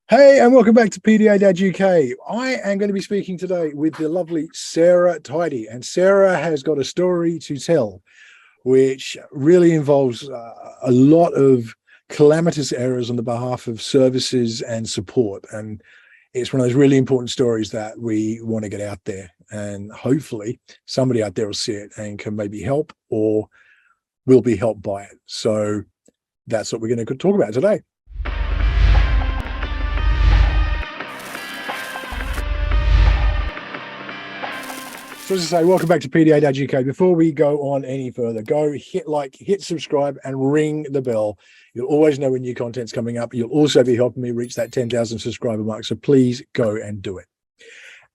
Hey, and welcome back to PDA.UK. I am going to be speaking today with the lovely Sarah Tidey, and Sarah has got a story to tell, which really involves a lot of calamitous errors on the behalf of services and support. And it's one of those really important stories that we want to get out there, and hopefully somebody out there will see it and can maybe help or will be helped by it. So that's what we're going to talk about today. So as I say, welcome back to PDA.UK. Before we go on any further, go hit like, hit subscribe, and ring the bell. You'll always know when new content's coming up. You'll also be helping me reach that 10,000 subscriber mark. So please go and do it.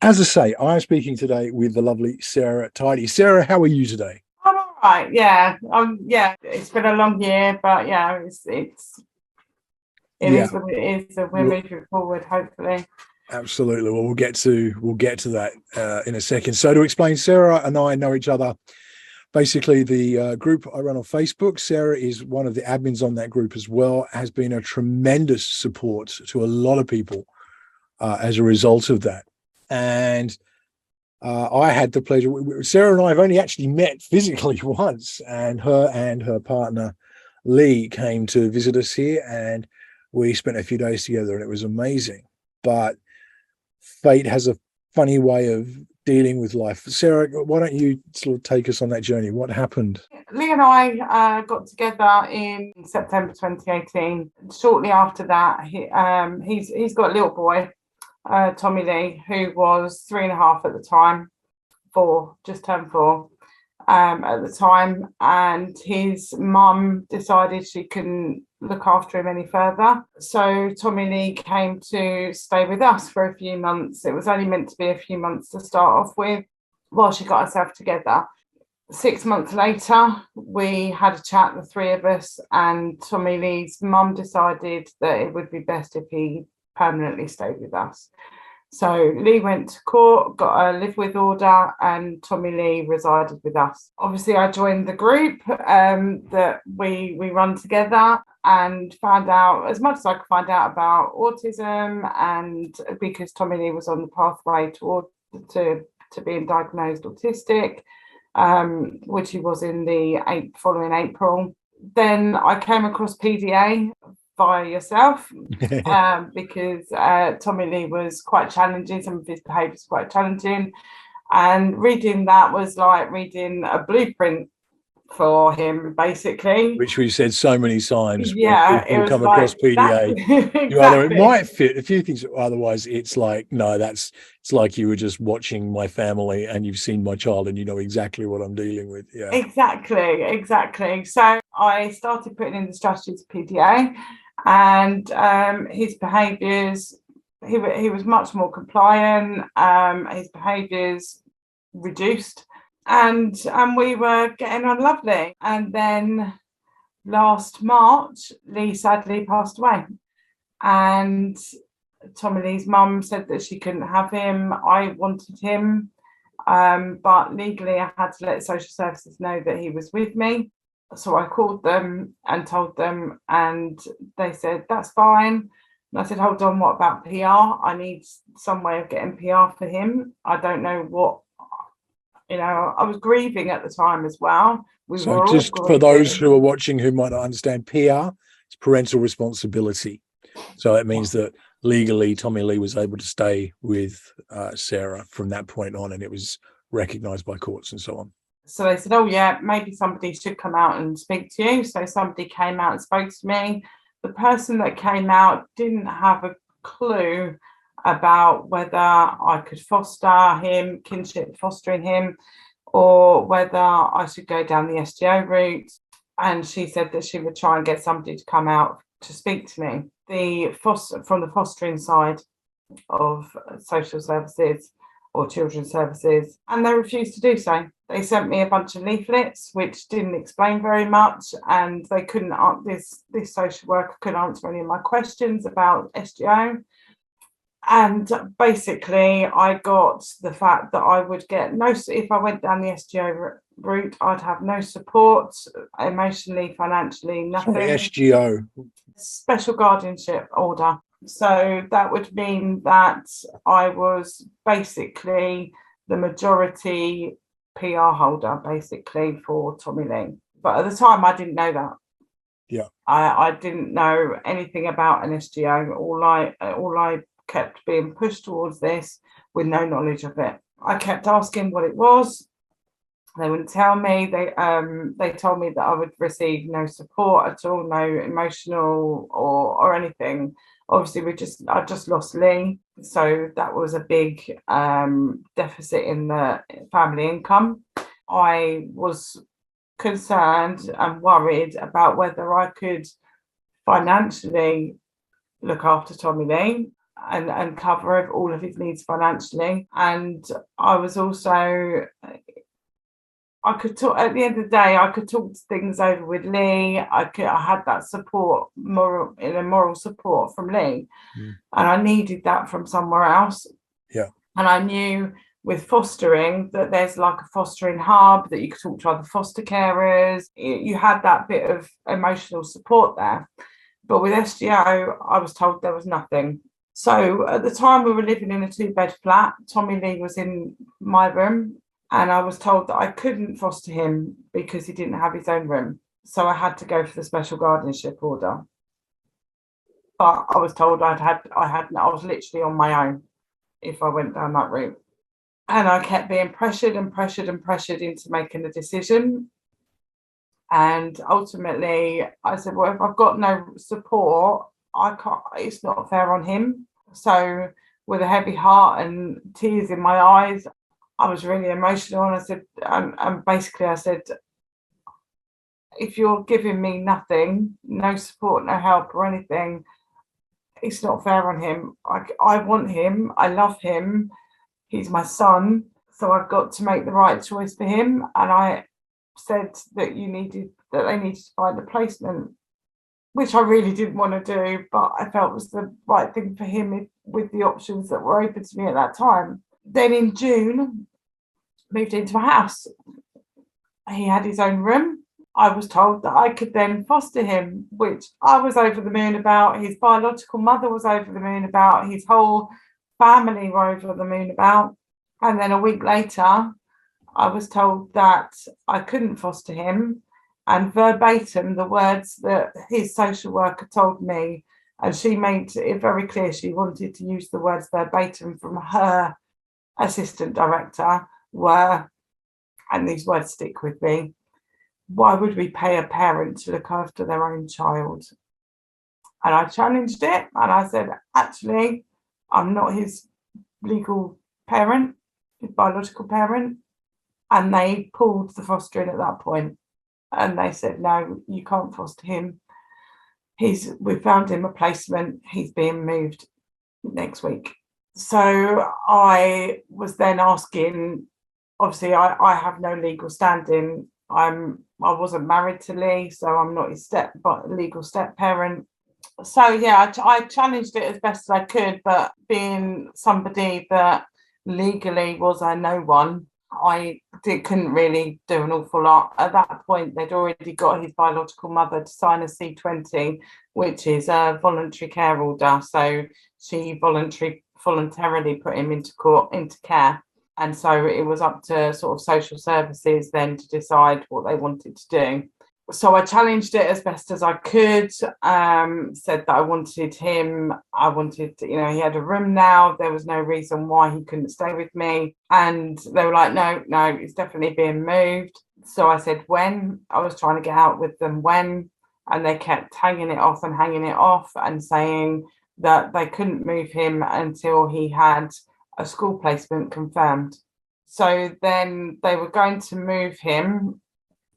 As I say, I'm speaking today with the lovely Sarah Tidey. Sarah, how are you today? I'm all right. Yeah. Yeah. It's been a long year, but yeah, it is what it is. So we're moving forward, hopefully. Absolutely. Well, we'll get to that in a second. So to explain, Sarah and I know each other. Basically, the group I run on Facebook, Sarah is one of the admins on that group as well, has been a tremendous support to a lot of people as a result of that. And I had the pleasure, Sarah and I have only actually met physically once, and her partner, Lee, came to visit us here, and we spent a few days together, and it was amazing. But fate has a funny way of dealing with life. Sarah, why don't you sort of take us on that journey? What happened? Lee and I got together in September 2018. Shortly after that, he's got a little boy, Tommy Lee, who was 3.5 at the time, just turned 4 at the time, and his mum decided she couldn't look after him any further. So Tommy Lee came to stay with us for a few months. It was only meant to be a few months to start off with while she got herself together. 6 months later, we had a chat, the three of us, and Tommy Lee's mum decided that it would be best if he permanently stayed with us. So Lee went to court, got a live with order, and Tommy Lee resided with us. Obviously, I joined the group that we run together, and found out as much as I could find out about autism, and because Tommy Lee was on the pathway to being diagnosed autistic, which he was in the following April. Then I came across PDA via yourself because Tommy Lee was quite challenging. Some of his behaviours were quite challenging, and reading that was like reading a blueprint for him, basically, which we've said so many times. Yeah, it was come like, across PDA. Exactly. Either it might fit a few things, otherwise it's like, no, it's like you were just watching my family and you've seen my child and you know exactly what I'm dealing with. Yeah, exactly. So I started putting in the strategies of PDA, and his behaviours, he was much more compliant. His behaviours reduced. And we were getting on lovely. And then last March, Lee sadly passed away. And Tommy Lee's mum said that she couldn't have him. I wanted him. But legally, I had to let social services know that he was with me. So I called them and told them, and they said, that's fine. And I said, hold on, what about PR? I need some way of getting PR for him. I don't know what. You know, I was grieving at the time as well. So just for those who are watching who might not understand, PR is parental responsibility. So it means that legally Tommy Lee was able to stay with Sarah from that point on, and it was recognised by courts and so on. So they said, oh yeah, maybe somebody should come out and speak to you. So somebody came out and spoke to me. The person that came out didn't have a clue about whether I could foster him, kinship fostering him, or whether I should go down the SGO route. And she said that she would try and get somebody to come out to speak to me. From the fostering side of social services or children's services, and they refused to do so. They sent me a bunch of leaflets which didn't explain very much, and they couldn't. This social worker couldn't answer any of my questions about SGO. And basically, I got the fact that I would get if I went down the SGO route, I'd have no support, emotionally, financially, nothing. SGO? Special guardianship order. So that would mean that I was basically the majority PR holder, basically, for Tommy Lee. But at the time, I didn't know that. Yeah. I didn't know anything about an SGO. All I kept being pushed towards this with no knowledge of it. I kept asking what it was. They wouldn't tell me. They told me that I would receive no support at all, no emotional or anything. Obviously, I just lost Lee, so that was a big deficit in the family income. I was concerned and worried about whether I could financially look after Tommy Lee and cover all of his needs financially. And I was also, I could talk at the end of the day, I could talk things over with Lee. I had that support, moral support from Lee. And I needed that from somewhere else. Yeah. And I knew with fostering that there's like a fostering hub that you could talk to other foster carers. You had that bit of emotional support there. But with SGO, I was told there was nothing. So at the time we were living in a 2-bed flat, Tommy Lee was in my room, and I was told that I couldn't foster him because he didn't have his own room. So I had to go for the special guardianship order. But I was told I was literally on my own if I went down that route. And I kept being pressured into making a decision. And ultimately, I said, well, if I've got no support, I can't, it's not fair on him. So with a heavy heart and tears in my eyes, I was really emotional. And I said, and basically I said, if you're giving me nothing, no support, no help or anything, it's not fair on him. I want him. I love him. He's my son. So I've got to make the right choice for him. And I said that they needed to find a placement, which I really didn't want to do, but I felt was the right thing for him with the options that were open to me at that time. Then in June, moved into a house. He had his own room. I was told that I could then foster him, which I was over the moon about. His biological mother was over the moon about. His whole family were over the moon about. And then a week later, I was told that I couldn't foster him, and verbatim the words that his social worker told me, and she made it very clear she wanted to use the words verbatim from her assistant director, were, and these words stick with me, why would we pay a parent to look after their own child? And I challenged it, and I said, actually, I'm not his legal parent, his biological parent. And they pulled the fostering at that point. And they said, no, you can't foster him. We found him a placement. He's being moved next week. So I was then asking, obviously I have no legal standing. I wasn't married to Lee, so I'm not his legal step parent. So yeah, I challenged it as best as I could, but being somebody that legally was a no one, I couldn't really do an awful lot. At that point, they'd already got his biological mother to sign a C20, which is a voluntary care order. So she voluntarily put him into care. And so it was up to sort of social services then to decide what they wanted to do. So I challenged it as best as I could, said that I wanted him, he had a room now, there was no reason why he couldn't stay with me. And they were like, no, it's definitely being moved. So I said, when? I was trying to get out with them when, and they kept hanging it off and saying that they couldn't move him until he had a school placement confirmed. So then they were going to move him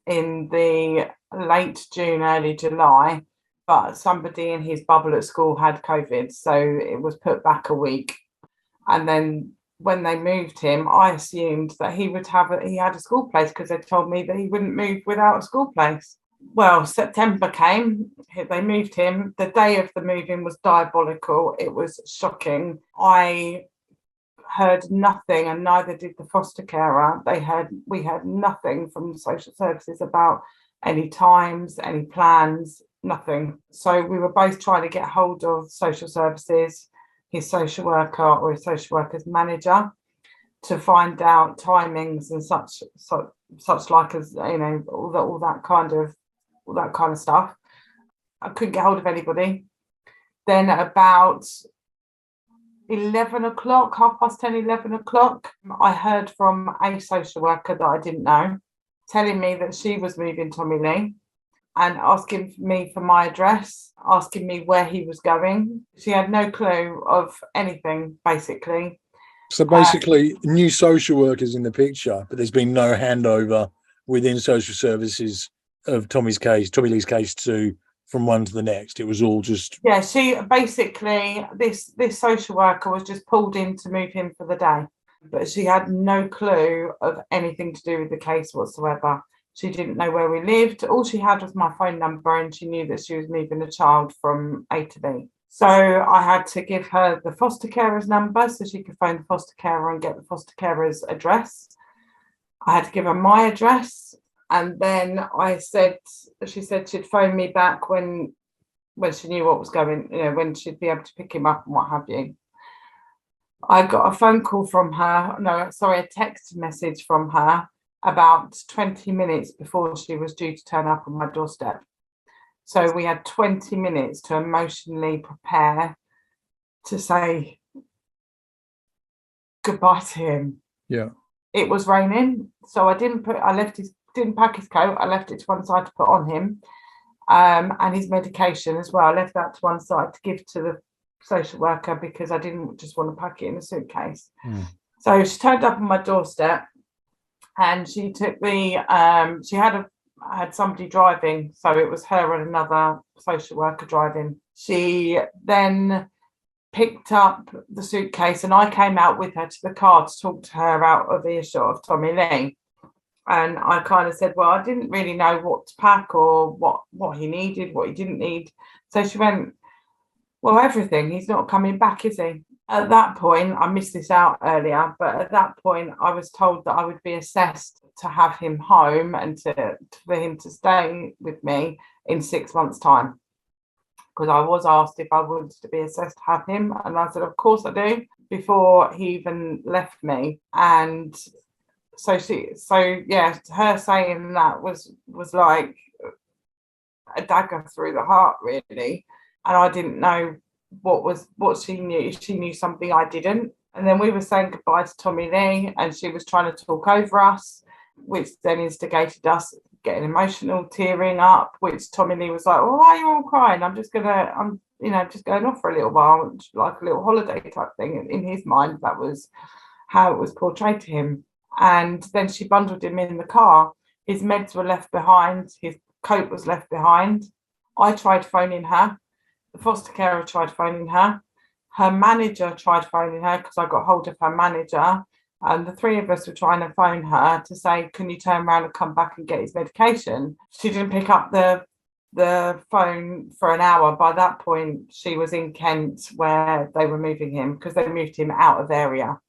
in the late June, early July, but somebody in his bubble at school had COVID, so it was put back a week. And then when they moved him, I assumed that he had a school place because they told me that he wouldn't move without a school place. Well, September came, they moved him. The day of the moving was diabolical. It was shocking. I heard nothing, and neither did the foster carer. We heard nothing from social services about any times, any plans, nothing. So we were both trying to get hold of social services, his social worker or his social worker's manager, to find out timings and such like, as you know, all that kind of stuff. I couldn't get hold of anybody. Then at about 11 o'clock, 10:30, 11 o'clock, I heard from a social worker that I didn't know, telling me that she was moving Tommy Lee and asking me for my address, asking me where he was going. She had no clue of anything, basically. So basically, new social workers in the picture, but there's been no handover within social services of Tommy Lee's case from one to the next. It was all just... Yeah, she basically, this social worker was just pulled in to move him for the day, but she had no clue of anything to do with the case whatsoever. She didn't know where we lived. All she had was my phone number, and she knew that she was moving a child from A to B. So I had to give her the foster carer's number so she could phone the foster carer and get the foster carer's address. I had to give her my address, and then she said she'd phone me back when she knew what was going, when she'd be able to pick him up and what have you. I got a phone call from her, a text message from her about 20 minutes before she was due to turn up on my doorstep. So we had 20 minutes to emotionally prepare to say goodbye to him. Yeah. It was raining, so didn't pack his coat. I left it to one side to put on him, and his medication as well. I left that to one side to give to the social worker because I didn't just want to pack it in a suitcase. So she turned up on my doorstep, and she took me. She had somebody driving, so it was her and another social worker driving. She then picked up the suitcase, and I came out with her to the car to talk to her out of earshot of Tommy Lee. And I kind of said, well, I didn't really know what to pack or what he needed, what he didn't need. So she went, well, everything. He's not coming back, is he? At that point, I missed this out earlier, but at that point, I was told that I would be assessed to have him home and for him to stay with me in 6 months' time. Because I was asked if I wanted to be assessed to have him, and I said, of course I do, before he even left me. And so her saying that was like a dagger through the heart, really. And I didn't know what she knew. She knew something I didn't. And then we were saying goodbye to Tommy Lee, and she was trying to talk over us, which then instigated us getting emotional, tearing up, which Tommy Lee was like, well, why are you all crying? I'm just going off for a little while, like a little holiday type thing. In his mind, that was how it was portrayed to him. And then she bundled him in the car. His meds were left behind. His coat was left behind. I tried phoning her. The foster carer tried phoning her. Her manager tried phoning her because I got hold of her manager. And the three of us were trying to phone her to say, can you turn around and come back and get his medication? She didn't pick up the phone for an hour. By that point, she was in Kent where they were moving him because they moved him out of area.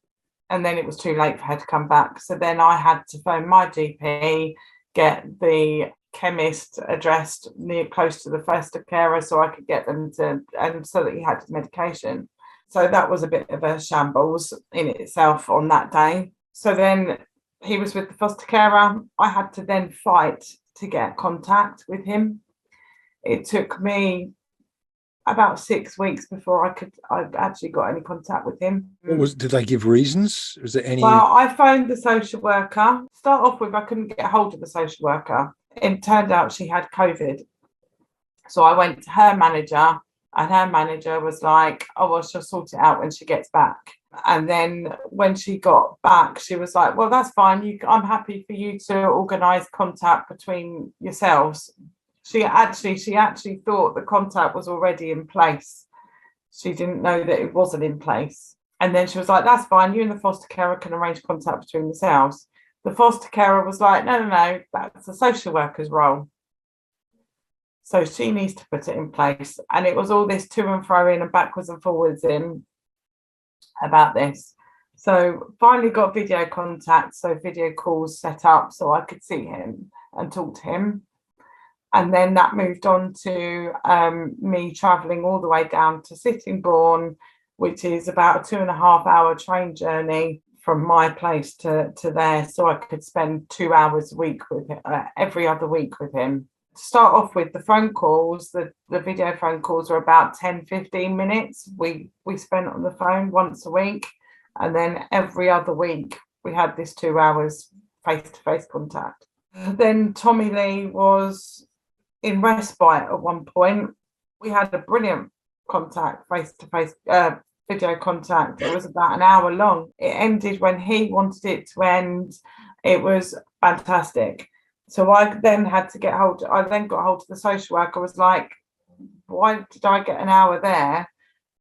And then it was too late for her to come back. So then I had to phone my GP, get the chemist addressed close to the foster carer so I could get them and so that he had his medication. So that was a bit of a shambles in itself on that day. So then he was with the foster carer. I had to then fight to get contact with him. It took me about 6 weeks before I actually got any contact with him. Did they give reasons? Was there any? Well, I phoned the social worker. Start off with, I couldn't get hold of the social worker. It turned out she had COVID. So I went to her manager, and her manager was like, oh, well, she'll sort it out when she gets back. And then when she got back, she was like, well, that's fine. I'm happy for you to organise contact between yourselves. She actually thought the contact was already in place. She didn't know that it wasn't in place. And then she was like, that's fine. You and the foster carer can arrange contact between yourselves. The foster carer was like, no, that's the social worker's role. So she needs to put it in place. And it was all this to and fro in and backwards and forwards in about this. So finally got video contact, so video calls set up so I could see him and talk to him. And then that moved on to me travelling all the way down to Sittingbourne, which is about a 2.5-hour train journey from my place to there. So I could spend 2 hours a week with him, every other week with him. To start off with, the phone calls, the video phone calls were about 10-15 minutes. We spent on the phone once a week. And then every other week, we had this 2 hours face-to-face contact. Then Tommy Lee was in respite at one point. We had a brilliant contact, face-to-face video contact. It was about an hour long. It ended when he wanted it to end. It was fantastic. So I then got hold of the social worker. I was like, why did I get an hour there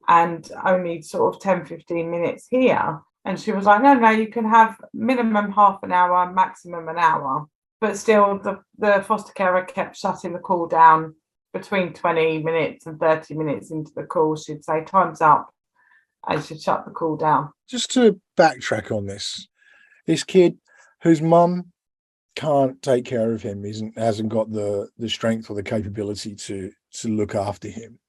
and only sort of 10-15 minutes here? And she was like, no, you can have minimum half an hour, maximum an hour. But still, the foster carer kept shutting the call down. Between 20 minutes and 30 minutes into the call, she'd say, time's up, and she'd shut the call down. Just to backtrack on this kid whose mum can't take care of him, hasn't got the strength or the capability to look after him.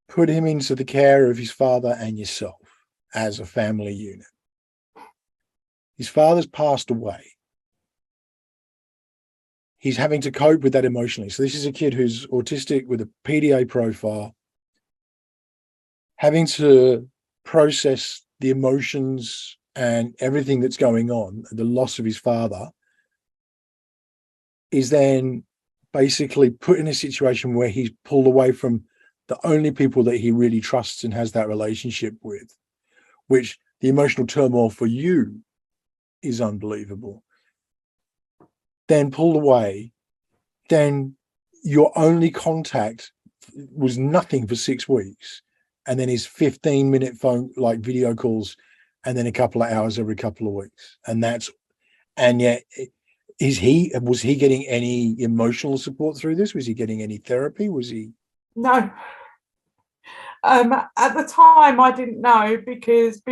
Put him into the care of his father and yourself as a family unit. His father's passed away. He's having to cope with that emotionally. So this is a kid who's autistic with a PDA profile, having to process the emotions and everything that's going on, the loss of his father, is then basically put in a situation where he's pulled away from the only people that he really trusts and has that relationship with, which the emotional turmoil for you is unbelievable. Then pulled away, then your only contact was nothing for 6 weeks. And then his 15-minute phone, like video calls, and then a couple of hours every couple of weeks. And yet, was he getting any emotional support through this? Was he getting any therapy? Was he? No. At the time, I didn't know, because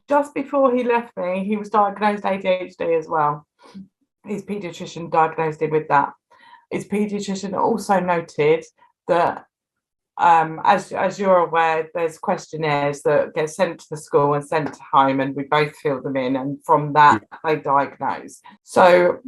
just before he left me, he was diagnosed ADHD as well. His paediatrician diagnosed him with that. His paediatrician also noted that, as you're aware, there's questionnaires that get sent to the school and sent to home, and we both fill them in, and from that they diagnose. So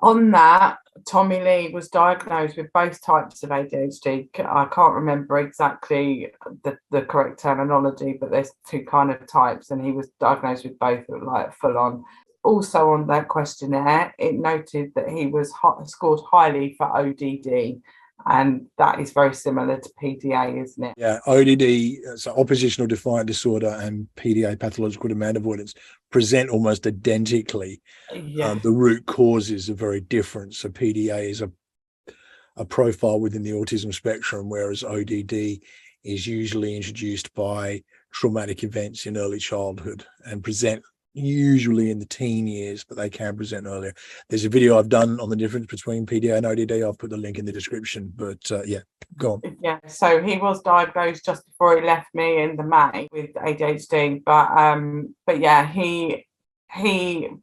on that, Tommy Lee was diagnosed with both types of ADHD. I can't remember exactly the correct terminology, but there's two kind of types, and he was diagnosed with both, like full on. Also on that questionnaire, it noted that he was scored highly for ODD, and that is very similar to PDA, isn't it? Yeah, ODD, so oppositional defiant disorder, and PDA, pathological demand avoidance, present almost identically. Yeah. The root causes are very different. So PDA is a profile within the autism spectrum, whereas ODD is usually introduced by traumatic events in early childhood and present usually in the teen years, but they can present earlier. There's a video I've done on the difference between PDA and ODD. I'll put the link in the description, but yeah, go on. Yeah, so he was diagnosed just before he left me in the May with ADHD, but yeah, he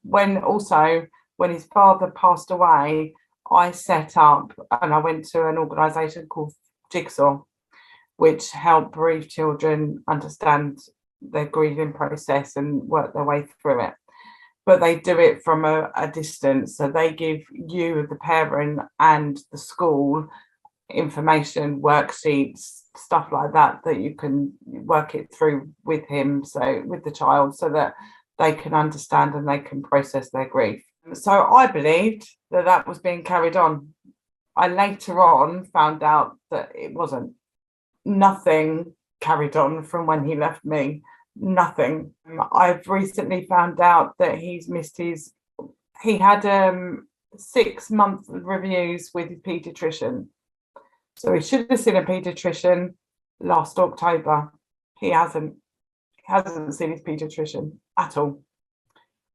when his father passed away, I set up and I went to an organisation called Jigsaw, which help bereaved children understand their grieving process and work their way through it. But they do it from a distance. So they give you, the parent, and the school information, worksheets, stuff like that you can work it through with him, so with the child, so that they can understand and they can process their grief. So I believed that was being carried on. I later on found out that it wasn't. Nothing carried on from when he left me. Nothing. I've recently found out that he had 6-month reviews with his paediatrician. So he should have seen a paediatrician last October. He hasn't seen his paediatrician at all.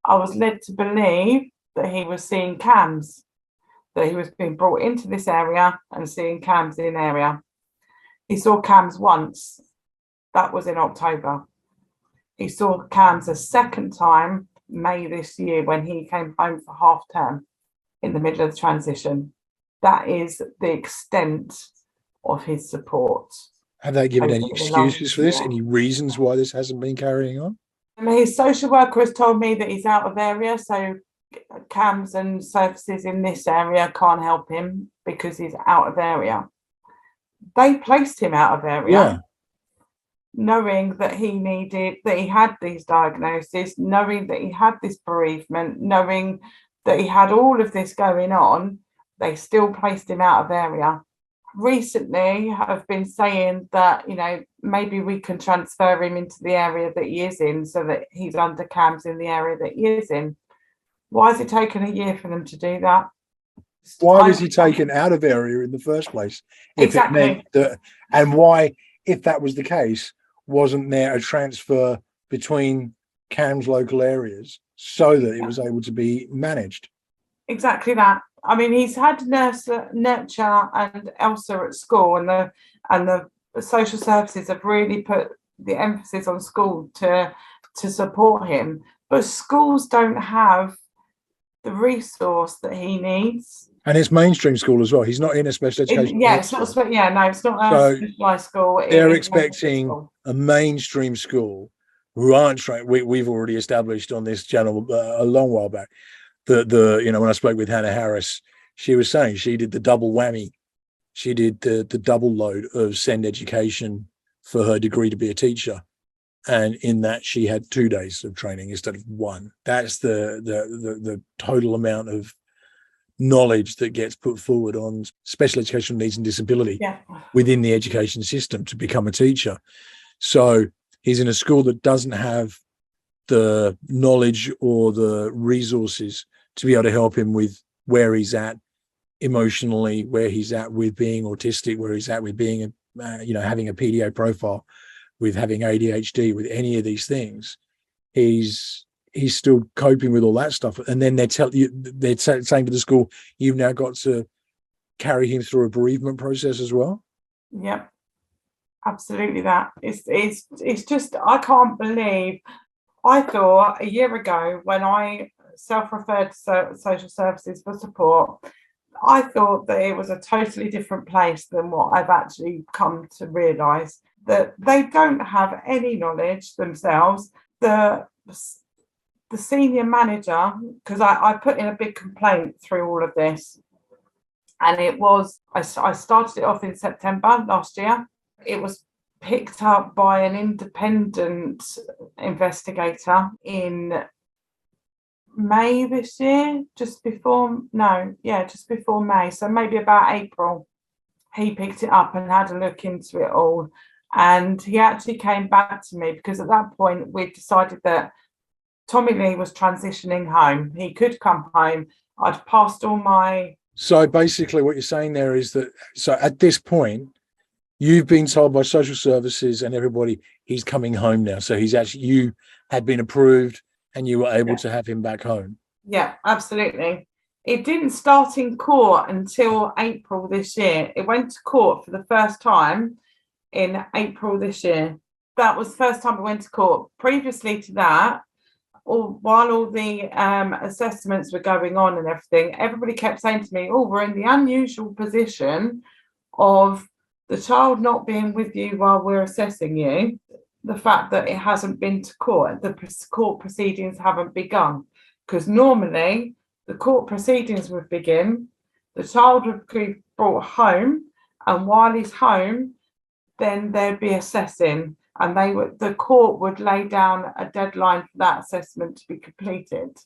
I was led to believe that he was seeing CAMS, that he was being brought into this area and seeing CAMS in area. He saw CAMS once. That was in October. He saw CAMS a second time, May this year, when he came home for half term. in the middle of the transition. That is the extent of his support. Have they given over any the excuses for this? last year. Any reasons why this hasn't been carrying on? His social worker has told me that he's out of area, so CAMS and services in this area can't help him because he's out of area. They placed him out of area, knowing that he had these diagnoses, knowing that he had this bereavement, knowing that he had all of this going on. They still placed him out of area. Recently have been saying that, maybe we can transfer him into the area that he is in so that he's under CAMS in the area that he is in. Why has it taken a year for them to do that? Why was he taken out of area in the first place? Exactly. It meant that, and why, if that was the case, wasn't there a transfer between CAMS local areas so that it was able to be managed? Exactly that. I mean, he's had nurture and Elsa at school, and the social services have really put the emphasis on school to support him. But schools don't have the resource that he needs. And it's mainstream school as well. He's not in a special education. It's not. It's not a specialised school. They're expecting a mainstream school who aren't trained. We've already established on this channel a long while back that when I spoke with Hannah Harris, she was saying she did the double whammy. She did the double load of SEND education for her degree to be a teacher. And in that she had 2 days of training instead of 1. That's the total amount of knowledge that gets put forward on special educational needs and disability within the education system to become a teacher. So he's in a school that doesn't have the knowledge or the resources to be able to help him with where he's at emotionally, where he's at with being autistic, where he's at with being having a PDA profile, with having ADHD, with any of these things. He's still coping with all that stuff. And then they're saying to the school, you've now got to carry him through a bereavement process as well. Yep, absolutely that. It's just, I can't believe. I thought a year ago when I self-referred to social services for support, I thought that it was a totally different place than what I've actually come to realise, that they don't have any knowledge themselves. The senior manager, because I put in a big complaint through all of this, and I started it off in September last year. It was picked up by an independent investigator in May this year, just before May, so maybe about April. He picked it up and had a look into it all, and he actually came back to me because at that point we decided that Tommy Lee was transitioning home. He could come home. I'd passed all my... So basically what you're saying there is that, so at this point, you've been told by social services and everybody, he's coming home now. So you had been approved and you were able to have him back home. Yeah, absolutely. It didn't start in court until April this year. It went to court for the first time in April this year. That was the first time it went to court. Previously to that, while all the assessments were going on and everything, everybody kept saying to me, we're in the unusual position of the child not being with you while we're assessing you. The fact that it hasn't been to court, the court proceedings haven't begun, because normally the court proceedings would begin, the child would be brought home, and while he's home, then there'd be assessing, and the court would lay down a deadline for that assessment to be completed.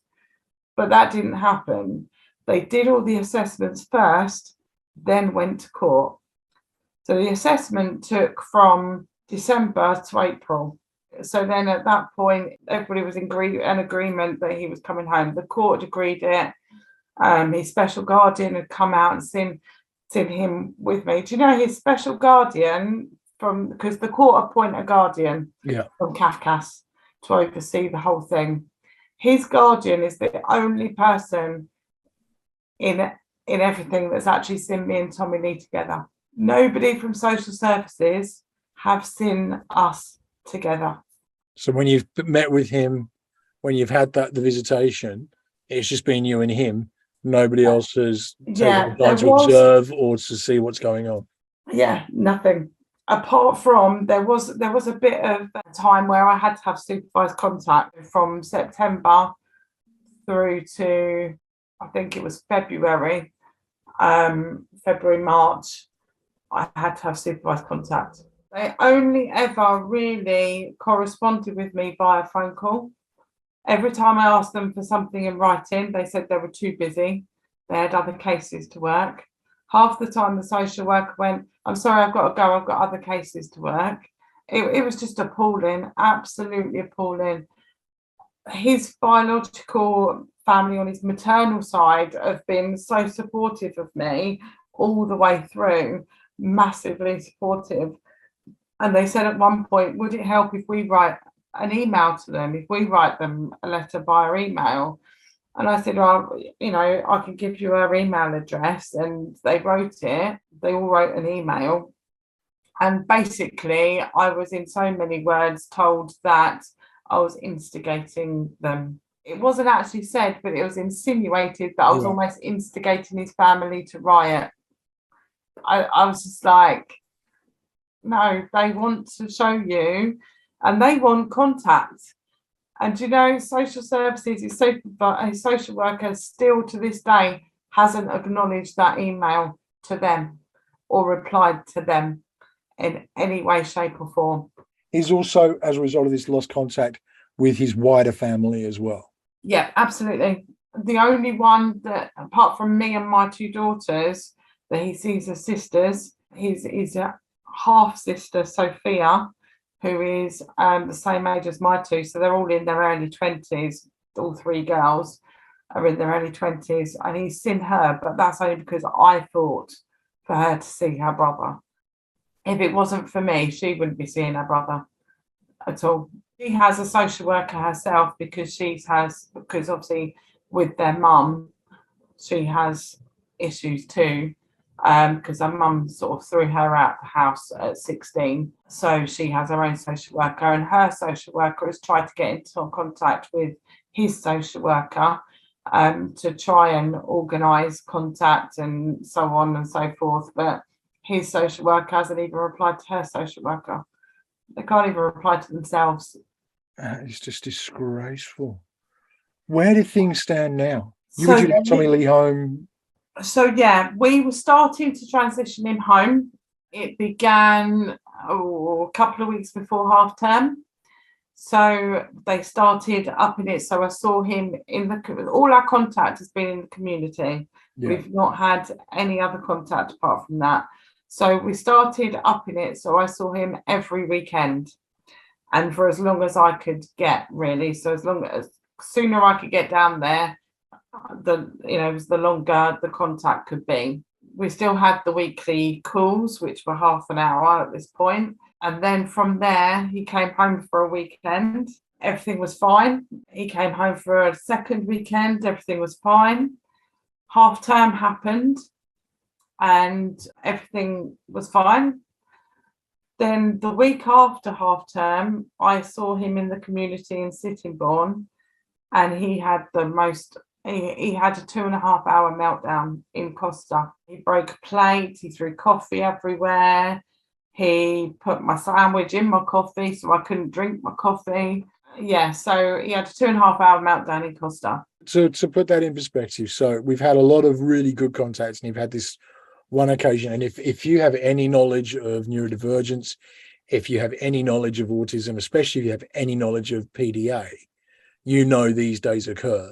But that didn't happen. They did all the assessments first, then went to court. So the assessment took from December to April. So then at that point, everybody was in agreement that he was coming home. The court agreed it. His special guardian had come out and seen him with me. Do you know his special guardian, because the court appoint a guardian from CAFCAS to oversee the whole thing. His guardian is the only person in everything that's actually seen me and Tommy Lee together. Nobody from social services have seen us together. So when you've met with him, when you've had the visitation, it's just been you and him. Nobody else has taken the time there to observe or to see what's going on. Yeah, nothing. Apart from there was a bit of time where I had to have supervised contact from September through to, I think it was February, March. I had to have supervised contact. They only ever really corresponded with me via phone call. Every time I asked them for something in writing, they said they were too busy. They had other cases to work. Half the time the social worker went, I'm sorry, I've got to go, I've got other cases to work. It was just appalling, absolutely appalling. His biological family on his maternal side have been so supportive of me all the way through, massively supportive. And they said at one point, would it help if we write an email to them, if we write them a letter via email? And I said, well, I can give you her email address. And they wrote it. They all wrote an email. And basically, I was in so many words told that I was instigating them. It wasn't actually said, but it was insinuated that I was almost instigating his family to riot. I was just like, no, they want to show you and they want contact. And social services, his social worker still to this day hasn't acknowledged that email to them or replied to them in any way, shape or form. He's also, as a result of this, lost contact with his wider family as well. Yeah, absolutely. The only one that, apart from me and my two daughters, that he sees as sisters, his half sister, Sophia, who is the same age as my two. So they're all in their early 20s. All three girls are in their early 20s. And he's seen her, but that's only because I thought for her to see her brother. If it wasn't for me, she wouldn't be seeing her brother at all. She has a social worker herself because obviously with their mum, she has issues too. Because her mum sort of threw her out the house at 16. So she has her own social worker, and her social worker has tried to get into contact with his social worker to try and organise contact and so on and so forth. But his social worker hasn't even replied to her social worker. They can't even reply to themselves. It's just disgraceful. Where do things stand now? You would let Tommy Lee home? So, yeah, we were starting to transition him home. It began a couple of weeks before half term. So they started upping it. So I saw him all our contact has been in the community. Yeah. We've not had any other contact apart from that. So we started upping it. So I saw him every weekend and for as long as I could get, really. So sooner I could get down there, the longer the contact could be. We still had the weekly calls, which were half an hour at this point. And then from there, he came home for a weekend. Everything was fine. He came home for a second weekend. Everything was fine. Half term happened and everything was fine. Then the week after half term, I saw him in the community in Sittingbourne, and he had he had a 2.5 hour meltdown in Costa. He broke a plate, he threw coffee everywhere, he put my sandwich in my coffee so I couldn't drink my coffee. Yeah, so he had a 2.5 hour meltdown in Costa. To put that in perspective, so we've had a lot of really good contacts, and you've had this one occasion. And if you have any knowledge of neurodivergence, if you have any knowledge of autism, especially if you have any knowledge of PDA, these days occur.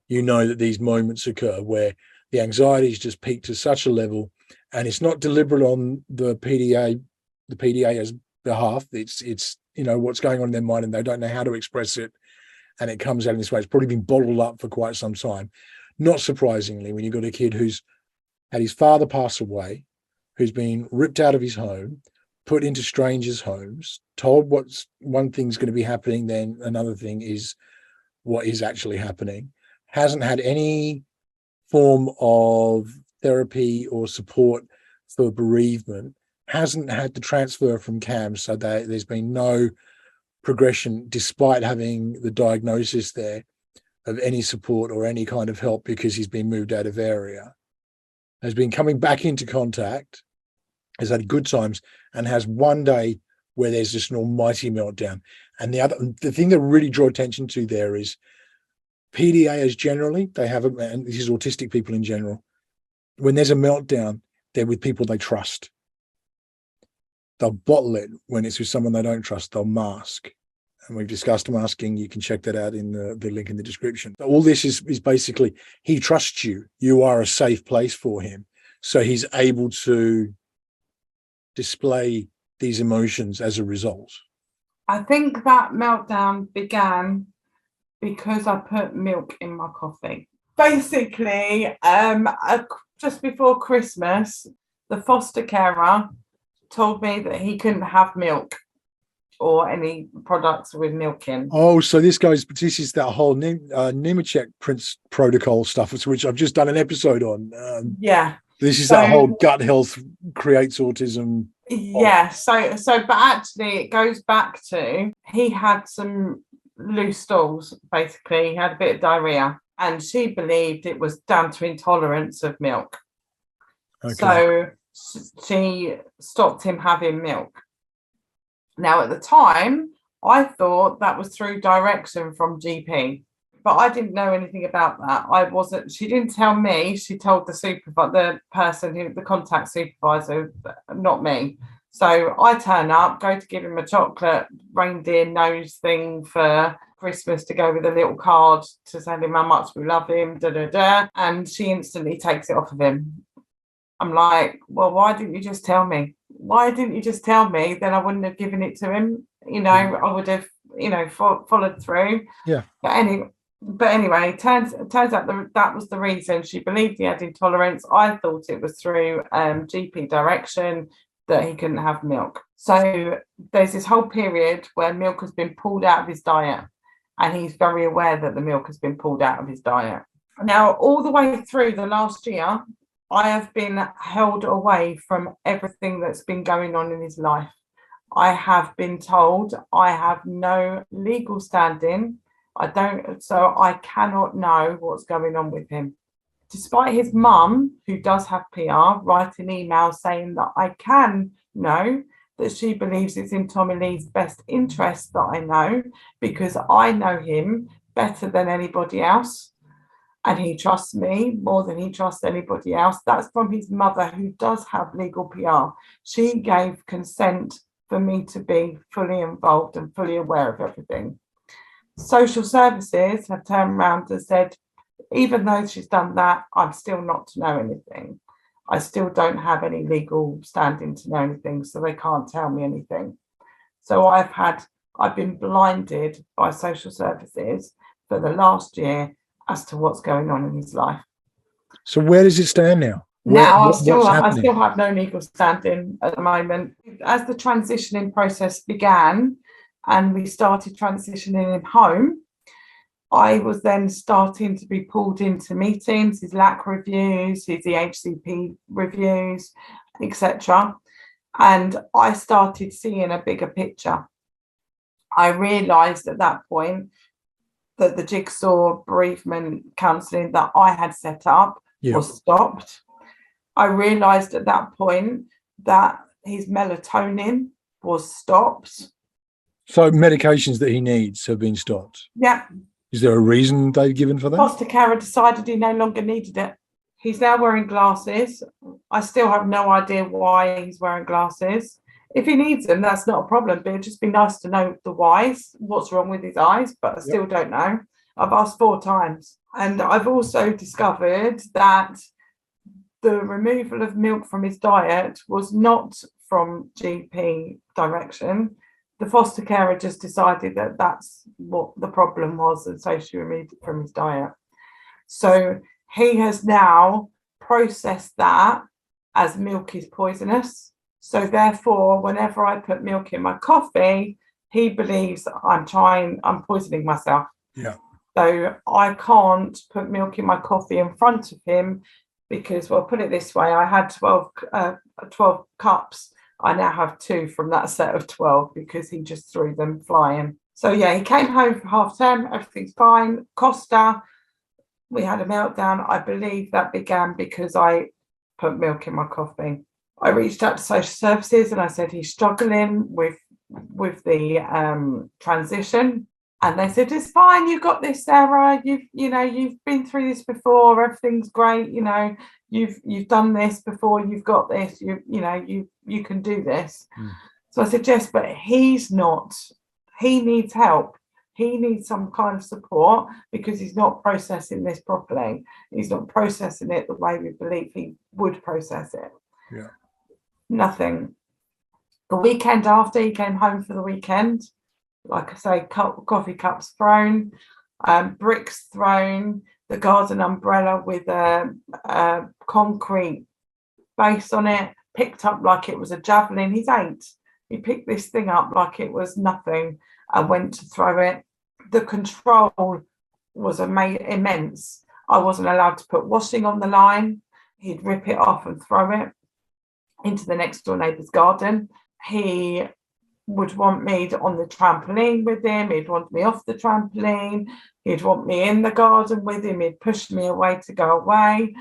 That these moments occur where the anxiety is just peaked to such a level, and it's not deliberate on the PDA's behalf. It's what's going on in their mind, and they don't know how to express it, and it comes out in this way. It's probably been bottled up for quite some time. Not surprisingly, when you've got a kid who's had his father pass away, who's been ripped out of his home, put into strangers' homes, told what's one thing's going to be happening, then another thing is what is actually happening, hasn't had any form of therapy or support for bereavement, hasn't had the transfer from CAMS, so there's been no progression despite having the diagnosis there. of any support or any kind of help because he's been moved out of area, has been coming back into contact, has had good times, and has one day where there's just an almighty meltdown. And the thing that really draw attention to there is PDAs generally, they have, and this is autistic people in general, when there's a meltdown, they're with people they trust. They'll bottle it. When it's with someone they don't trust, they'll mask. And we've discussed masking. You can check that out in the link in the description. All this is basically, he trusts you. You are a safe place for him. So he's able to display these emotions as a result. I think that meltdown began because I put milk in my coffee. Basically, just before Christmas, the foster carer told me that he couldn't have milk or any products with milk in. Oh, so this is that whole Nemechek Prince protocol stuff, which I've just done an episode on. Yeah. This is that whole gut health creates autism. Yeah. But actually it goes back to, he had some loose stools, basically. He had a bit of diarrhea, and she believed it was down to intolerance of milk. Okay. So she stopped him having milk. Now, at the time, I thought that was through direction from GP, but I didn't know anything about that. She didn't tell me, she told the person the contact supervisor, not me. So I turn up, go to give him a chocolate reindeer nose thing for Christmas to go with a little card to tell him how much we love him, and she instantly takes it off of him. I'm like, well, why didn't you just tell me? Why didn't you just tell me? Then I wouldn't have given it to him. I would have, followed through. Yeah. But anyway, turns out that was the reason. She believed he had intolerance. I thought it was through GP direction that he couldn't have milk. So there's this whole period where milk has been pulled out of his diet, and he's very aware that the milk has been pulled out of his diet. Now, all the way through the last year, I have been held away from everything that's been going on in his life. I have been told I have no legal standing. So I cannot know what's going on with him. Despite his mum, who does have PR, writing emails saying that I can know that she believes it's in Tommy Lee's best interest that I know, because I know him better than anybody else. And he trusts me more than he trusts anybody else. That's from his mother, who does have legal PR. She gave consent for me to be fully involved and fully aware of everything. Social services have turned around and said, even though she's done that, I'm still not to know anything. I still don't have any legal standing to know anything, so they can't tell me anything. So I've been blinded by social services for the last year as to what's going on in his life. So where does it stand now? I still have no legal standing at the moment. As the transitioning process began and we started transitioning him home, I was then starting to be pulled into meetings, his LAC reviews, his EHCP reviews, etc. And I started seeing a bigger picture. I realised at that point that the jigsaw bereavement counselling that I had set up was stopped. I realised at that point that his melatonin was stopped. So medications that he needs have been stopped? Yeah. Is there a reason they've given for that? Foster carer decided he no longer needed it. He's now wearing glasses. I still have no idea why he's wearing glasses. If he needs them, that's not a problem, but it'd just be nice to know the whys, what's wrong with his eyes, but I still don't know. I've asked 4 times. And I've also discovered that the removal of milk from his diet was not from GP direction. The foster carer just decided that that's what the problem was, and so she removed it from his diet. So he has now processed that as milk is poisonous. So therefore, whenever I put milk in my coffee, he believes I'm poisoning myself. Yeah. So I can't put milk in my coffee in front of him because, well, put it this way, I had 12 cups. I now have 2 from that set of 12 because he just threw them flying. So yeah, he came home for half term, everything's fine. Costa, we had a meltdown. I believe that began because I put milk in my coffee. I reached out to social services and I said he's struggling with the transition. And they said, it's fine, you've got this, Sarah. You've been through this before, everything's great, you've done this before, you've got this, you can do this. So I said, yes, but he's not, he needs help. He needs some kind of support because he's not processing this properly. He's not processing it the way we believe he would process it. Yeah. Nothing. The weekend after, he came home for the weekend. Like I say, coffee cups thrown, bricks thrown, the garden umbrella with a concrete base on it, picked up like it was a javelin. He's 8. He picked this thing up like it was nothing and went to throw it. The control was immense. I wasn't allowed to put washing on the line. He'd rip it off and throw it into the next door neighbour's garden. He would want me on the trampoline with him. He'd want me off the trampoline. He'd want me in the garden with him. He'd push me away to go away.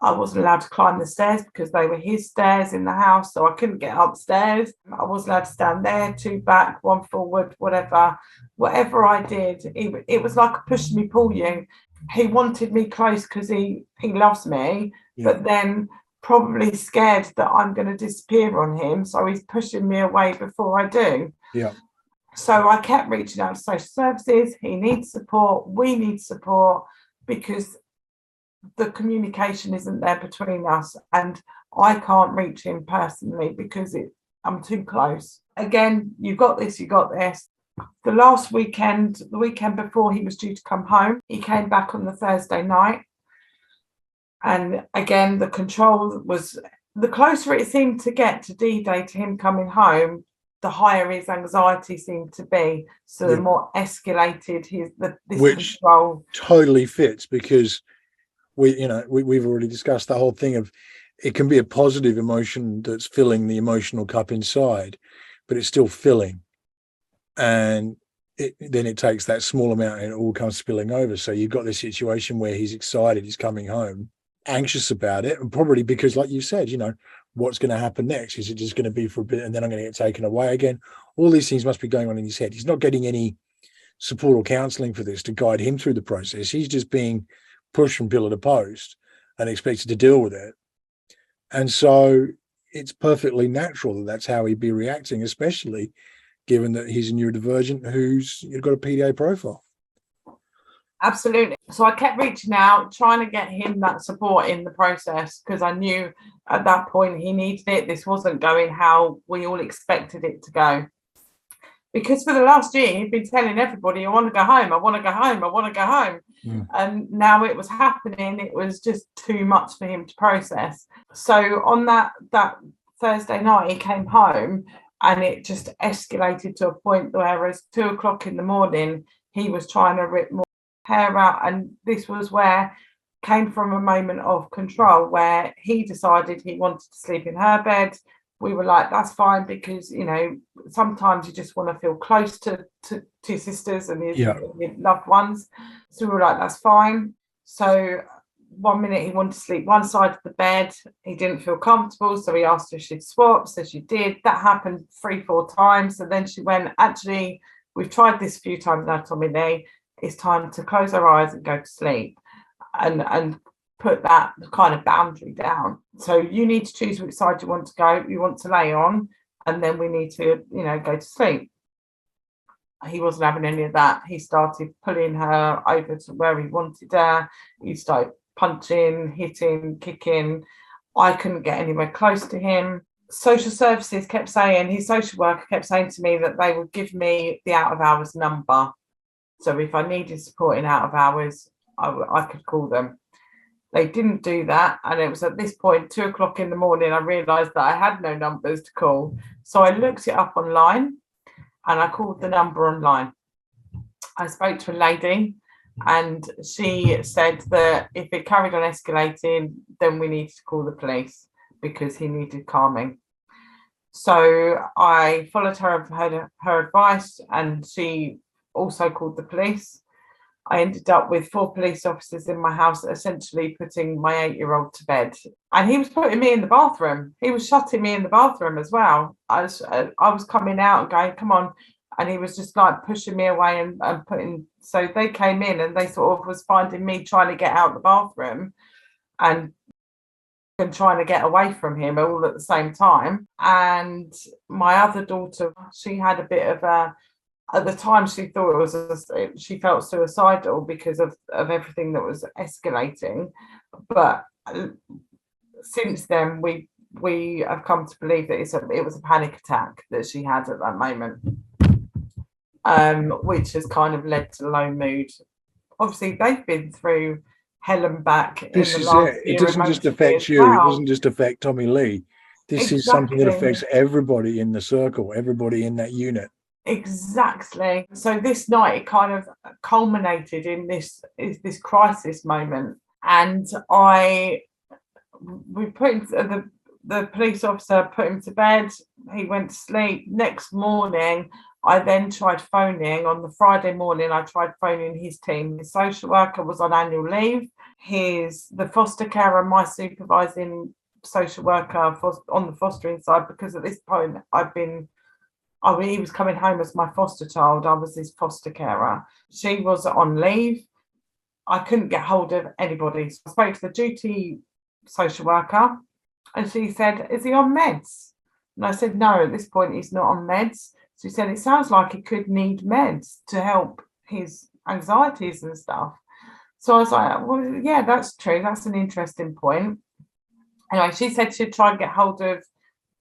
I wasn't allowed to climb the stairs because they were his stairs in the house, so I couldn't get upstairs. I wasn't allowed to stand there, 2 back, 1 forward, whatever. Whatever I did, it was like a push me, pull you. He wanted me close because he loves me, but then probably scared that I'm going to disappear on him, so he's pushing me away before I do. Yeah. So I kept reaching out to social services. He needs support. We need support because the communication isn't there between us, and I can't reach him personally because I'm too close. Again, you got this. The last weekend, the weekend before he was due to come home, he came back on the Thursday night. And again, the control was, the closer it seemed to get to D-Day, to him coming home, the higher his anxiety seemed to be. So the more escalated this control. Totally fits because we've already discussed the whole thing of it can be a positive emotion that's filling the emotional cup inside, but it's still filling. And then it takes that small amount and it all comes spilling over. So you've got this situation where he's excited, he's coming home, anxious about it, and probably because, like you said, what's going to happen next? Is it just going to be for a bit and then I'm going to get taken away again? All these things must be going on in his head. He's not getting any support or counselling for this to guide him through the process. He's just being pushed from pillar to post and expected to deal with it. And so it's perfectly natural that that's how he'd be reacting, especially given that he's a neurodivergent who's got a PDA profile. Absolutely. So I kept reaching out, trying to get him that support in the process because I knew at that point he needed it. This wasn't going how we all expected it to go. Because for the last year, he'd been telling everybody, I want to go home, I want to go home, I want to go home. And now it was happening. It was just too much for him to process. So on that Thursday night, he came home and it just escalated to a point where at 2 o'clock in the morning, he was trying to rip more hair out. And this was where came from a moment of control where he decided he wanted to sleep in her bed. We were like, that's fine, because sometimes you just want to feel close to your sisters and your loved ones. So we were like, that's fine. So 1 minute he wanted to sleep one side of the bed, he didn't feel comfortable, so he asked her if she'd swap. So she did. That happened 3-4 times. So then she went, actually, we've tried this a few times now, Tommy Lee. It's time to close our eyes and go to sleep and put that kind of boundary down. So you need to choose which side you want to go, you want to lay on, and then we need to, go to sleep. He wasn't having any of that. He started pulling her over to where he wanted her. He started punching, hitting, kicking. I couldn't get anywhere close to him. Social services kept saying, his social worker kept saying to me that they would give me the out of hours number. So if I needed support in out of hours, I could call them. They didn't do that. And it was at this point, 2 o'clock in the morning, I realised that I had no numbers to call. So I looked it up online and I called the number online. I spoke to a lady and she said that if it carried on escalating, then we needed to call the police because he needed calming. So I followed her advice, and she also called the police. I ended up with 4 police officers in my house, essentially putting my 8-year-old to bed. And he was putting me in the bathroom. He was shutting me in the bathroom as well. I was coming out and going, come on. And he was just like pushing me away and putting, so they came in and they sort of was finding me trying to get out the bathroom and trying to get away from him all at the same time. And my other daughter, she had a bit of a, at the time she thought it was she felt suicidal because of everything that was escalating. But since then we have come to believe that it was a panic attack that she had at that moment, which has kind of led to low mood. Obviously they've been through hell and back in the last year. It doesn't just affect you. Well. It doesn't just affect Tommy Lee. This is something that affects everybody in the circle, everybody in that unit. Exactly. So this night it kind of culminated in this crisis moment, and we put him, the police officer put him to bed. He went to sleep. Next morning, I then tried phoning. On the Friday morning, I tried phoning his team. His social worker was on annual leave. The foster carer, my supervising social worker on the fostering side, because at this point he was coming home as my foster child. I was his foster carer. She was on leave. I couldn't get hold of anybody. So I spoke to the duty social worker and she said, is he on meds? And I said, no, at this point he's not on meds. She said, it sounds like he could need meds to help his anxieties and stuff. So I was like, well, yeah, that's true. That's an interesting point. Anyway, she said she'd try and get hold of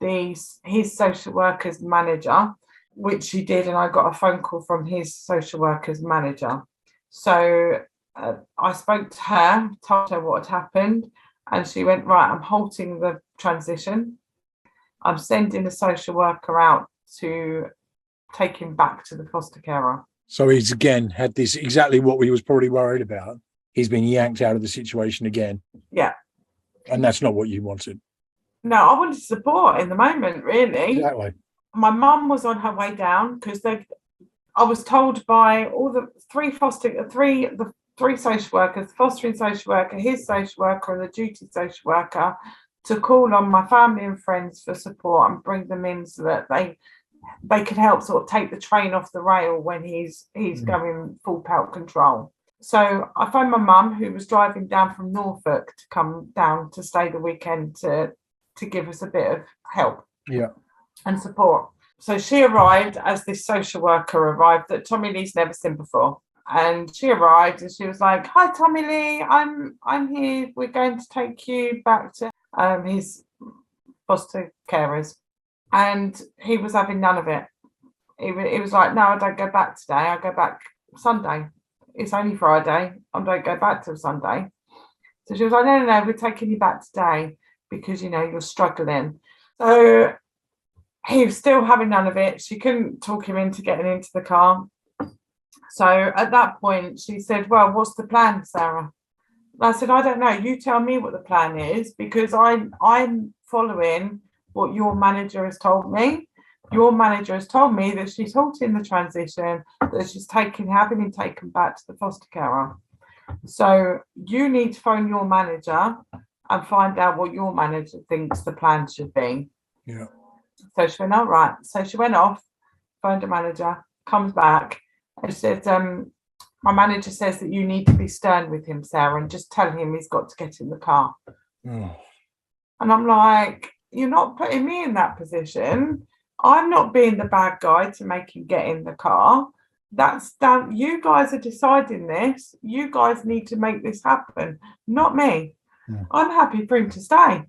his social worker's manager, which she did, and I got a phone call from his social worker's manager. So I spoke to her, told her what had happened, and she went, right, I'm halting the transition. I'm sending a social worker out to take him back to the foster carer. So he's again had this, exactly what we was probably worried about. He's been yanked out of the situation again. Yeah. And that's not what you wanted. No, I wanted support in the moment, really. Exactly. My mum was on her way down because I was told by all the three social workers, the fostering social worker, his social worker, and the duty social worker, to call on my family and friends for support and bring them in so that they could help sort of take the train off the rail when he's going full pelt control. So I phoned my mum, who was driving down from Norfolk to come down to stay the weekend to give us a bit of help and support. So she arrived as this social worker arrived that Tommy Lee's never seen before. And she arrived and she was like, hi, Tommy Lee, I'm here. We're going to take you back to his foster carers. And he was having none of it. He was like, no, I don't go back today. I go back Sunday. It's only Friday. I don't go back till Sunday. So she was like, no, we're taking you back today because, you're struggling. So he was still having none of it. She couldn't talk him into getting into the car. So at that point, she said, well, what's the plan, Sarah? And I said, I don't know. You tell me what the plan is, because I'm following what your manager has told me. Your manager has told me that she's halting the transition, that she's having him taken back to the foster carer. So you need to phone your manager and find out what your manager thinks the plan should be. Yeah. So she went, all right. So she went off, phoned the manager, comes back, and she said, my manager says that you need to be stern with him, Sarah, and just tell him he's got to get in the car. Oh. And I'm like, you're not putting me in that position. I'm not being the bad guy to make him get in the car. That's down. You guys are deciding this. You guys need to make this happen, not me. Yeah. I'm happy for him to stay.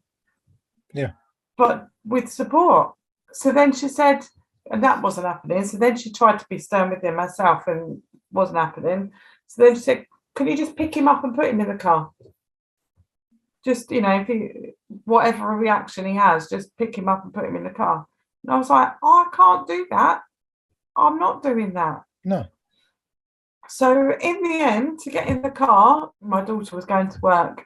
Yeah. But with support. So then she said, and that wasn't happening. So then she tried to be stern with him herself and wasn't happening. So then she said, can you just pick him up and put him in the car? Just, if whatever reaction he has, just pick him up and put him in the car. And I was like, I can't do that. I'm not doing that. No. So in the end, to get in the car, my daughter was going to work.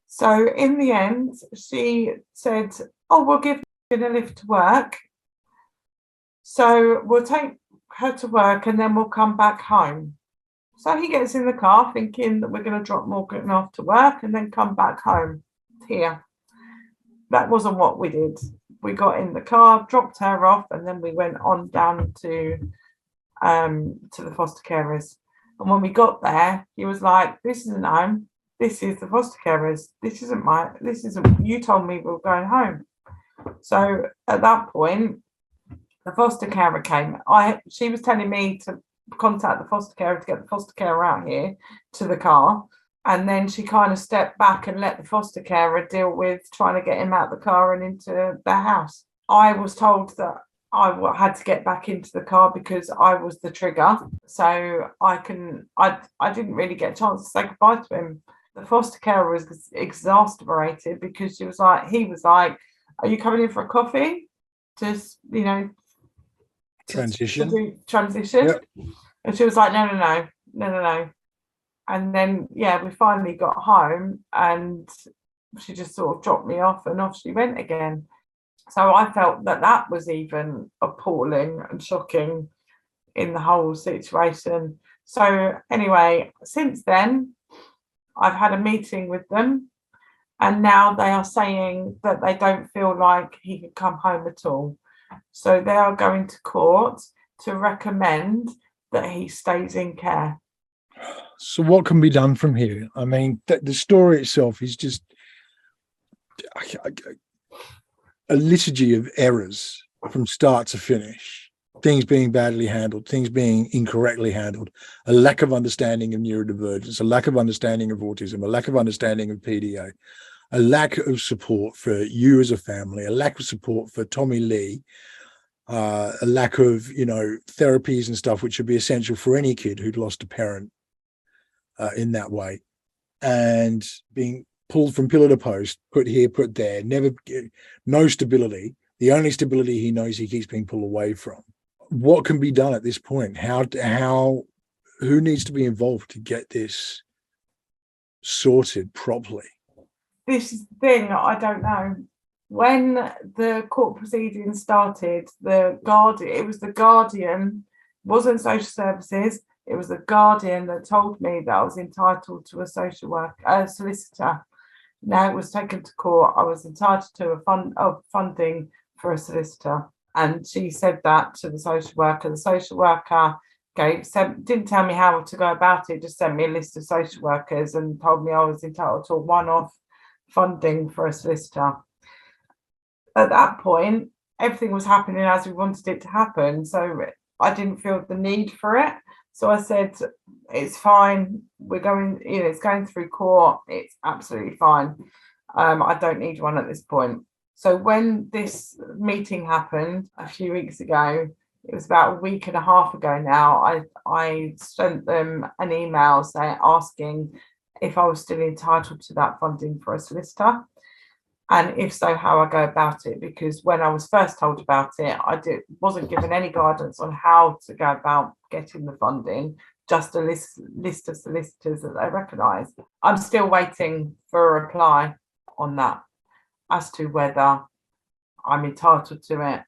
So in the end, she said, we'll give you a lift to work. So her to work and then we'll come back home. So he gets in the car thinking that we're going to drop Morgan off to work and then come back home here. That wasn't what we did. We got in the car, dropped her off, and then we went on down to the foster carers. And when we got there, he was like, "This isn't home. This is the foster carers. This isn't. You told me we were going home." So at that point, the foster carer came. She was telling me to contact the foster carer to get the foster carer out here to the car. And then she kind of stepped back and let the foster carer deal with trying to get him out of the car and into the house. I was told that I had to get back into the car because I was the trigger. So I didn't really get a chance to say goodbye to him. The foster carer was exasperated because he was like, "Are you coming in for a coffee? Just, Transition. Yep. And she was like, no. And then, we finally got home and she just sort of dropped me off and off she went again. So I felt that was even appalling and shocking in the whole situation. So anyway, since then, I've had a meeting with them and now they are saying that they don't feel like he can come home at all. So they are going to court to recommend that he stays in care. So what can be done from here? I mean, the story itself is just a liturgy of errors from start to finish. Things being badly handled, things being incorrectly handled, a lack of understanding of neurodivergence, a lack of understanding of autism, a lack of understanding of PDA, a lack of support for you as a family, a lack of support for Tommy Lee, a lack of, therapies and stuff, which would be essential for any kid who'd lost a parent in that way, and being pulled from pillar to post, put here, put there, no stability. The only stability he knows he keeps being pulled away from. What can be done at this point? Who needs to be involved to get this sorted properly? This is the thing, I don't know. When the court proceedings started, it was the Guardian, wasn't social services, it was the Guardian that told me that I was entitled to a solicitor. Now it was taken to court, I was entitled to funding for a solicitor. And she said that to the social worker. The social worker didn't tell me how to go about it, just sent me a list of social workers and told me I was entitled to a one-off funding for a solicitor. At that point, everything was happening as we wanted it to happen. So I didn't feel the need for it. So I said, it's fine. We're going, it's going through court. It's absolutely fine. I don't need one at this point. So when this meeting happened a few weeks ago, it was about a week and a half ago now, I sent them an email asking if I was still entitled to that funding for a solicitor. And if so, how I go about it, because when I was first told about it, wasn't given any guidance on how to go about getting the funding, just a list of solicitors that they recognise. I'm still waiting for a reply on that as to whether I'm entitled to it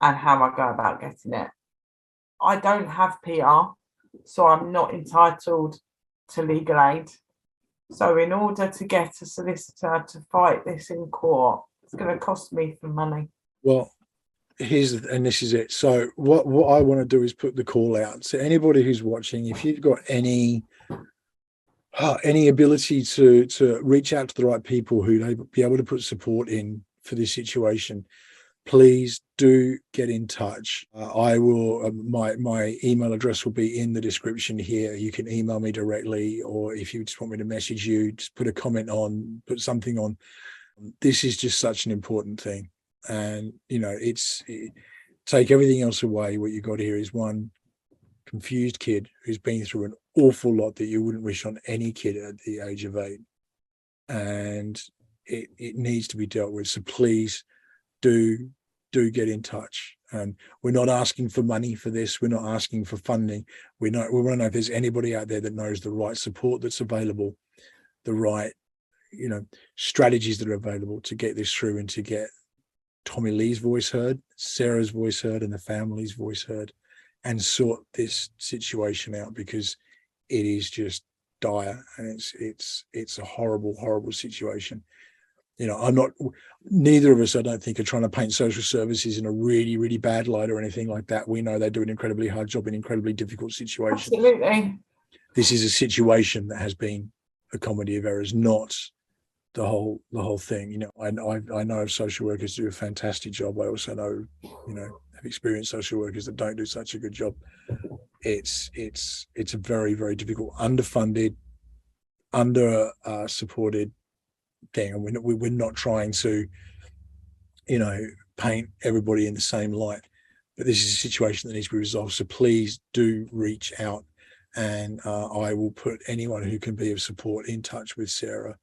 and how I go about getting it. I don't have PR, so I'm not entitled to legal aid. So in order to get a solicitor to fight this in court, it's going to cost me some money. Well, this is it. So what I want to do is put the call out. So anybody who's watching, if you've got any ability to reach out to the right people who'd be able to put support in for this situation, please do get in touch. I will. My email address will be in the description here. You can email me directly, or if you just want me to message you, just put a comment on, put something on. This is just such an important thing, and take everything else away. What you got here is one confused kid who's been through an awful lot that you wouldn't wish on any kid at the age of 8, and it needs to be dealt with. So please do get in touch. And we're not asking for money for this. We're not asking for funding. We want to know if there's anybody out there that knows the right support that's available, the right strategies that are available to get this through and to get Tommy Lee's voice heard, Sarah's voice heard, and the family's voice heard, and sort this situation out, because it is just dire, and it's a horrible situation. You know, neither of us, I don't think, are trying to paint social services in a really, really bad light or anything like that. We know they do an incredibly hard job in incredibly difficult situations. Absolutely. This is a situation that has been a comedy of errors, not the whole thing. You know, I know of social workers do a fantastic job. I also know, you know, have experienced social workers that don't do such a good job. It's a very, very difficult, underfunded, under supported thing, and we're not trying to, you know, paint everybody in the same light, but this is a situation that needs to be resolved. So please do reach out, and I will put anyone who can be of support in touch with Sarah.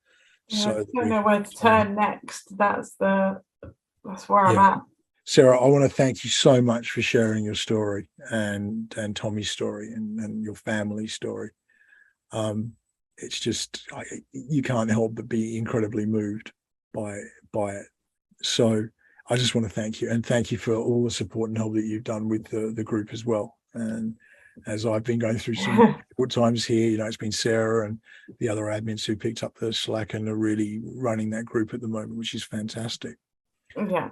Yeah, I don't know where to turn next. That's where I'm at. Sarah, I want to thank you so much for sharing your story and Tommy's story and your family's story. It's just, you can't help but be incredibly moved by it. So I just want to thank you, and thank you for all the support and help that you've done with the group as well. And as I've been going through some difficult times here, you know, it's been Sarah and the other admins who picked up the slack and are really running that group at the moment, which is fantastic. Yeah.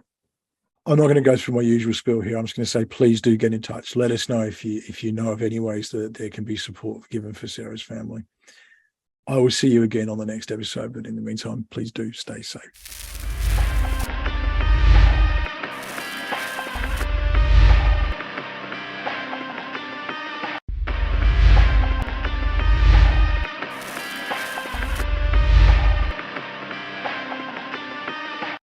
I'm not going to go through my usual spiel here. I'm just going to say, please do get in touch. Let us know if you know of any ways that there can be support given for Sarah's family. I will see you again on the next episode, but in the meantime, please do stay safe.